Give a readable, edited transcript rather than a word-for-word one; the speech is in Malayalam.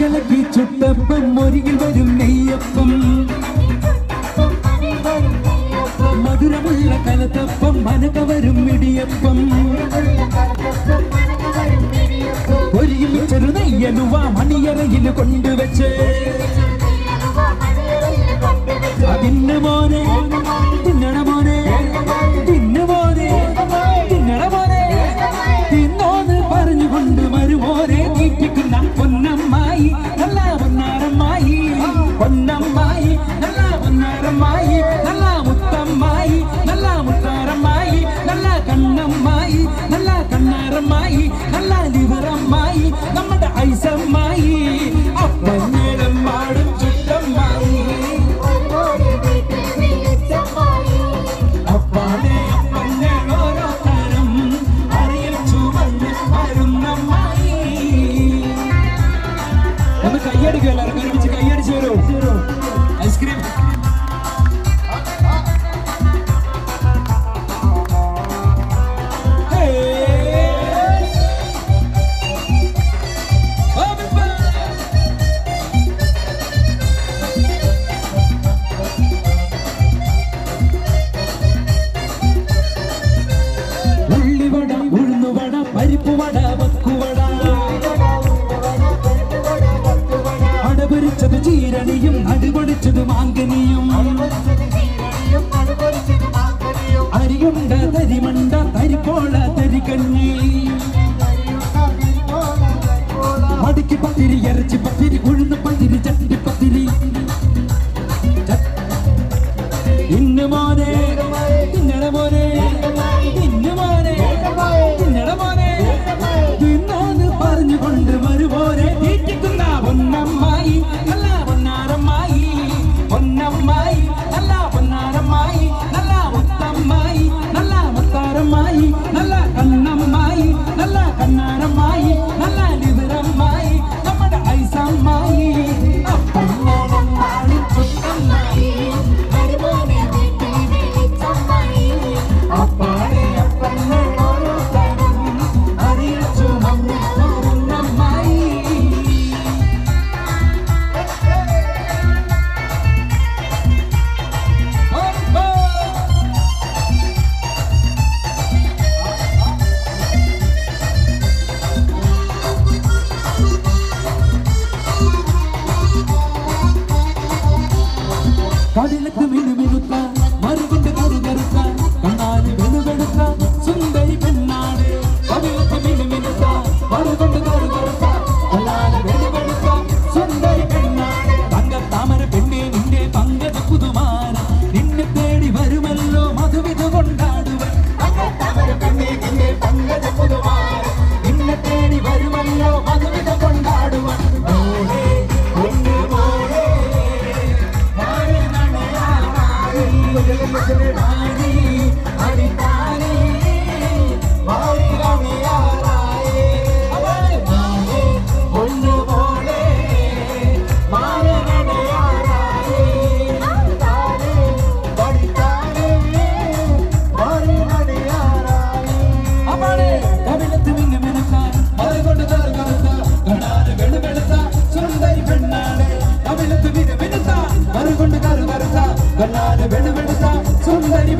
അരികളക്കി ചുട്ടപ്പം മുരികിൽ വരും നെയ്യപ്പം മധുരമുള്ള കലത്തപ്പം മനകവരും ഇടിയപ്പം ഒരുമിച്ചൊരു നെയ്യലുവ മണിയറയിൽ കൊണ്ടുവച്ച് അതിന് മോനെ തിന്നണ മോനെ തിന്നു മോനെ തിന്നണ മോനെ തിന്നോന്ന് പറഞ്ഞുകൊണ്ട് മരുമോനെ തീറ്റിക്കുന്ന പൊന്നമ്മായി നല്ല പൊന്നാരമ്മായി പൊന്നമ്മായി നല്ല പൊന്നാരമ്മായി നല്ല മുത്തമ്മായി നല്ല മുത്താരമ്മായി നല്ല കണ്ണമ്മായി നല്ല കണ്ണാരമ്മായി നല്ല ലിവറമ്മായി നമ്മുടെ ഐസമ്മായി അപ്പഞ്ഞേരം പാടും ചുറ്റമ്മായി അപ്പാടെ അപ്പഞ്ഞേ ഓരോ തരം അറിയിൽ ചുവന്ന് വരുന്നമ്മായി ഒന്ന് കയ്യടിക്കും എല്ലാവരും ഒരുമിച്ച് കയ്യടിച്ചു വരൂ ഐസ്ക്രീം പരിപ്പുവട വക്കുവട അടപൊരിച്ചത് ചീരണിയും അടുപൊടിച്ചത് മാങ്കനിയും അരിയുണ്ട തരിമണ്ട തരിപ്പോള തരികഞ്ഞി മടിക്ക് പത്തിരി ഇറച്ചി പത്തിരി ഉഴുന്ന് പത്തിരി ചട്ടി പത്തിരി ഇന്ന് മോനെ തിന്നണ മോനെ ഇന്ന് മോനെ തിന്നണ മോനെ തിന്നോന്ന് പറഞ്ഞുകൊണ്ട് വരുപോലെ തീറ്റിക്കുന്ന പൊന്നമ്മായി നല്ല പൊന്നാരമ്മായി പൊന്നമ്മായി നല്ല പൊന്നാരമ്മായി നല്ല മുത്തമ്മായി നല്ല മുത്താരമ്മായി നല്ല കണ്ണമ്മായി നല്ല കണ്ണാരമ്മായി നല്ല ലിവറമ്മായി നമ്മുടെ ഐസമ്മായി അപ്പമ്മോളമ്മായി ചുട്ടമ്മായി അപ്പാടെ അപ്പമ്മ ഓരോ തരം അറിയിൽ ചുമന്ന് വരുന്നമ്മായി കടലക്ക് മിനുമിനുത്ത മറുകൊണ്ട് കറുകറുത്ത കണ്ണാല് വെളുവെടുത്ത സുന്ദരി പെണ്ണാട് കടലക്ക് മിനുമിനുത്ത മറുകൊണ്ട് കറുകറുത്ത കണ്ണാല് വെളുവെടുത്ത സുന്ദരി പെണ്ണാട് തങ്കത്താമര പെണ്ണെ നിന്റെ പങ്കജ പുതുമാര നിന്നെ തേടി വരുമല്ലോ മധുവിധ കൊണ്ടാടുവൻ തങ്കത്താമര പെണ്ണെ നിന്റെ പങ്കജ പുതുമാര നിന്നെ തേടി വരുമല്ലോ മധുവിധ കൊണ്ടാടുവൻ കണ്ണാല് വെളുവെടുത്ത സുന്ദരി